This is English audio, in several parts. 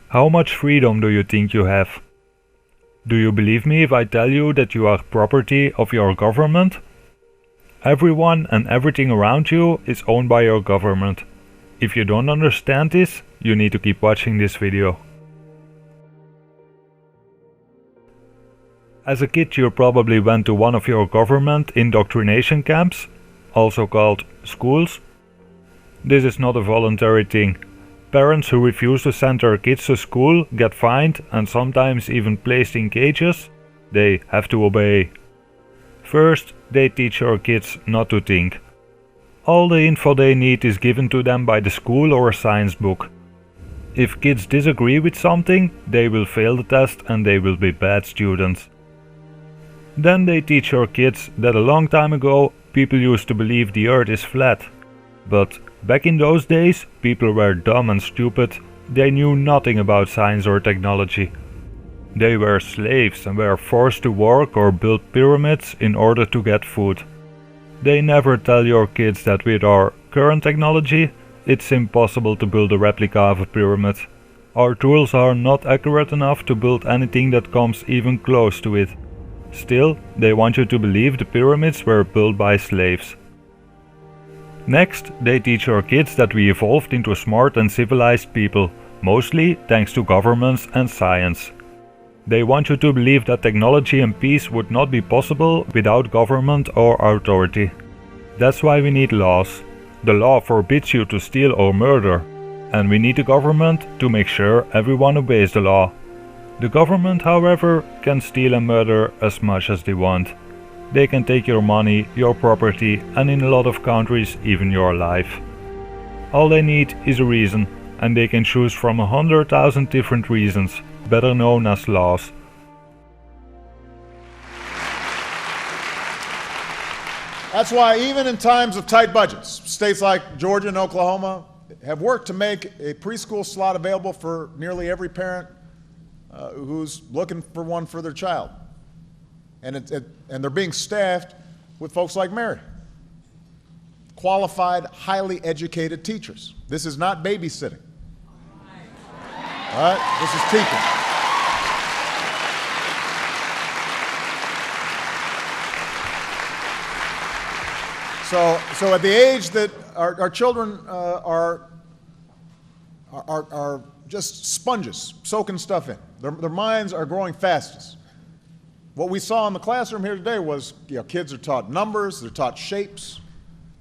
How much freedom do you think you have? Do you believe me if I tell you that you are property of your government? Everyone and everything around you is owned by your government. If you don't understand this, you need to keep watching this video. As a kid, you probably went to one of your government indoctrination camps, also called schools. This is not a voluntary thing. Parents who refuse to send their kids to school get fined and sometimes even placed in cages. They have to obey. First, they teach your kids not to think. All the info they need is given to them by the school or science book. If kids disagree with something, they will fail the test and they will be bad students. Then they teach your kids that a long time ago people used to believe the earth is flat. But back in those days, people were dumb and stupid. They knew nothing about science or technology. They were slaves and were forced to work or build pyramids in order to get food. They never tell your kids that with our current technology, it's impossible to build a replica of a pyramid. Our tools are not accurate enough to build anything that comes even close to it. Still, they want you to believe the pyramids were built by slaves. Next, they teach your kids that we evolved into smart and civilized people, mostly thanks to governments and science. They want you to believe that technology and peace would not be possible without government or authority. That's why we need laws. The law forbids you to steal or murder, and we need the government to make sure everyone obeys the law. The government, however, can steal and murder as much as they want. They can take your money, your property, and in a lot of countries even your life. All they need is a reason, and they can choose from 100,000 different reasons, better known as laws. That's why even in times of tight budgets, states like Georgia and Oklahoma have worked to make a preschool slot available for nearly every parent who's looking for one for their child. And they're being staffed with folks like Mary, qualified, highly educated teachers. This is not babysitting. All right? This is teaching. So at the age that our children are just sponges, soaking stuff in. Their minds are growing fastest. What we saw in the classroom here today was, kids are taught numbers, they're taught shapes,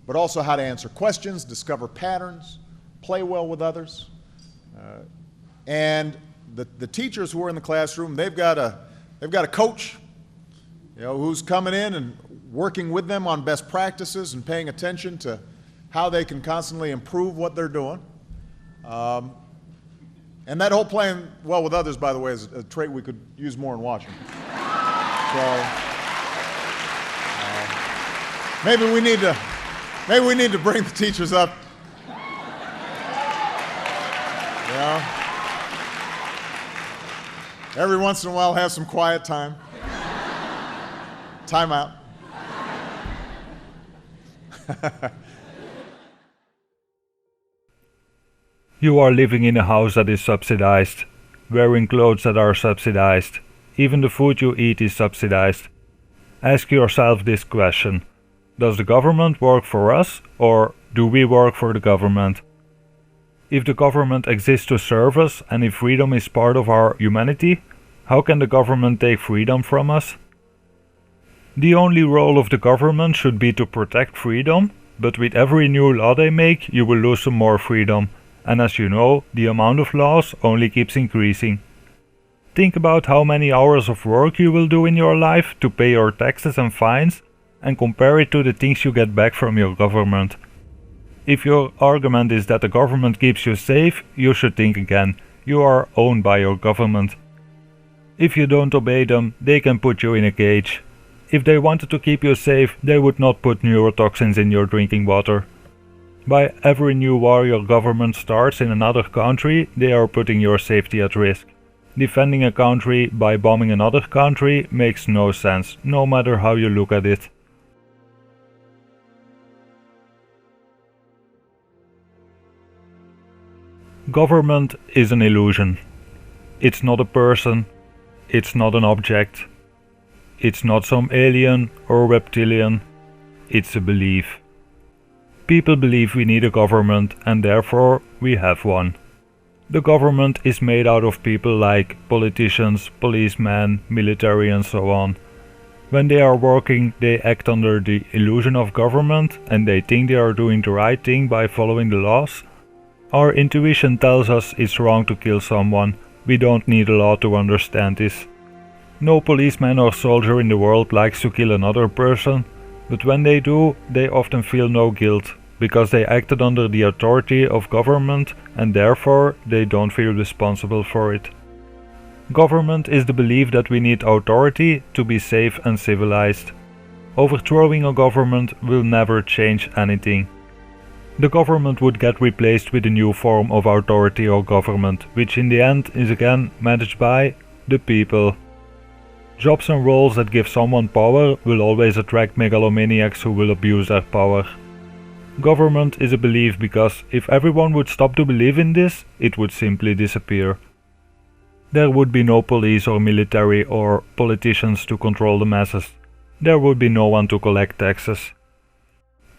but also how to answer questions, discover patterns, play well with others. And the teachers who are in the classroom, they've got a coach, who's coming in and working with them on best practices and paying attention to how they can constantly improve what they're doing. And that whole playing well with others, by the way, is a trait we could use more in Washington. So maybe we need to bring the teachers up. Every once in a while, have some quiet time. Time out. You are living in a house that is subsidized, wearing clothes that are subsidized. Even the food you eat is subsidized. Ask yourself this question: does the government work for us, or do we work for the government? If the government exists to serve us, and if freedom is part of our humanity, how can the government take freedom from us? The only role of the government should be to protect freedom, but with every new law they make, you will lose some more freedom. And as you know, the amount of laws only keeps increasing. Think about how many hours of work you will do in your life to pay your taxes and fines, and compare it to the things you get back from your government. If your argument is that the government keeps you safe, you should think again. You are owned by your government. If you don't obey them, they can put you in a cage. If they wanted to keep you safe, they would not put neurotoxins in your drinking water. By every new war your government starts in another country, they are putting your safety at risk. Defending a country by bombing another country makes no sense, no matter how you look at it. Government is an illusion. It's not a person, it's not an object, it's not some alien or reptilian, it's a belief. People believe we need a government and therefore we have one. The government is made out of people like politicians, policemen, military and so on. When they are working, they act under the illusion of government and they think they are doing the right thing by following the laws. Our intuition tells us it's wrong to kill someone. We don't need a law to understand this. No policeman or soldier in the world likes to kill another person, but when they do, they often feel no guilt, because they acted under the authority of government and therefore they don't feel responsible for it. Government is the belief that we need authority to be safe and civilized. Overthrowing a government will never change anything. The government would get replaced with a new form of authority or government, which in the end is again managed by the people. Jobs and roles that give someone power will always attract megalomaniacs who will abuse their power. Government is a belief because if everyone would stop to believe in this, it would simply disappear. There would be no police or military or politicians to control the masses. There would be no one to collect taxes.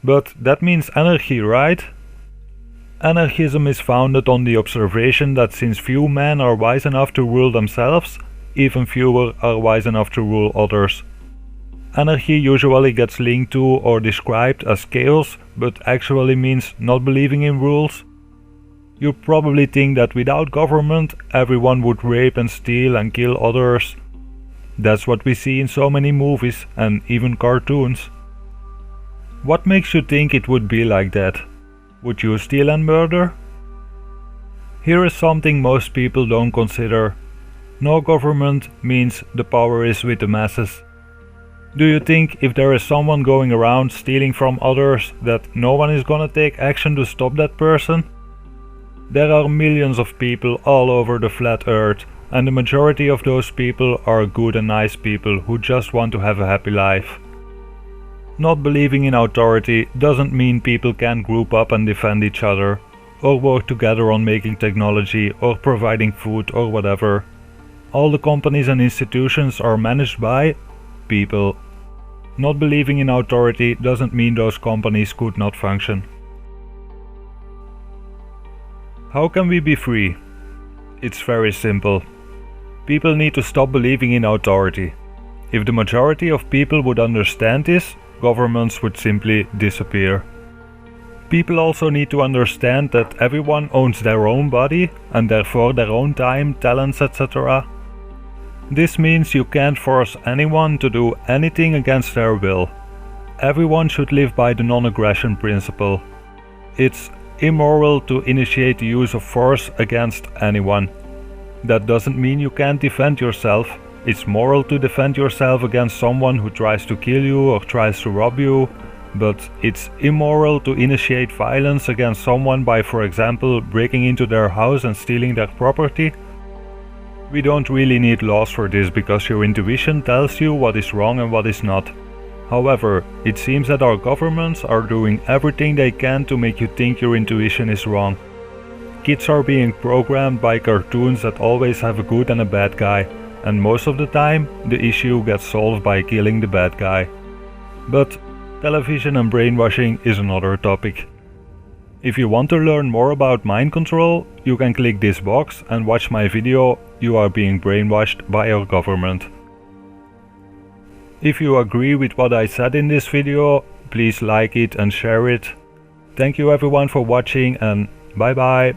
But that means anarchy, right? Anarchism is founded on the observation that since few men are wise enough to rule themselves, even fewer are wise enough to rule others. Anarchy usually gets linked to or described as chaos, but actually means not believing in rules. You probably think that without government, everyone would rape and steal and kill others. That's what we see in so many movies and even cartoons. What makes you think it would be like that? Would you steal and murder? Here is something most people don't consider. No government means the power is with the masses. Do you think if there is someone going around stealing from others that no one is gonna take action to stop that person? There are millions of people all over the flat earth, and the majority of those people are good and nice people who just want to have a happy life. Not believing in authority doesn't mean people can't group up and defend each other, or work together on making technology or providing food or whatever. All the companies and institutions are managed by people. Not believing in authority doesn't mean those companies could not function. How can we be free? It's very simple. People need to stop believing in authority. If the majority of people would understand this, governments would simply disappear. People also need to understand that everyone owns their own body and therefore their own time, talents, etc. This means you can't force anyone to do anything against their will. Everyone should live by the non-aggression principle. It's immoral to initiate the use of force against anyone. That doesn't mean you can't defend yourself. It's moral to defend yourself against someone who tries to kill you or tries to rob you, but it's immoral to initiate violence against someone by, for example, breaking into their house and stealing their property. We don't really need laws for this because your intuition tells you what is wrong and what is not. However, it seems that our governments are doing everything they can to make you think your intuition is wrong. Kids are being programmed by cartoons that always have a good and a bad guy, and most of the time the issue gets solved by killing the bad guy. But television and brainwashing is another topic. If you want to learn more about mind control, you can click this box and watch my video "You are being brainwashed by our government." If you agree with what I said in this video, please like it and share it. Thank you everyone for watching and bye bye.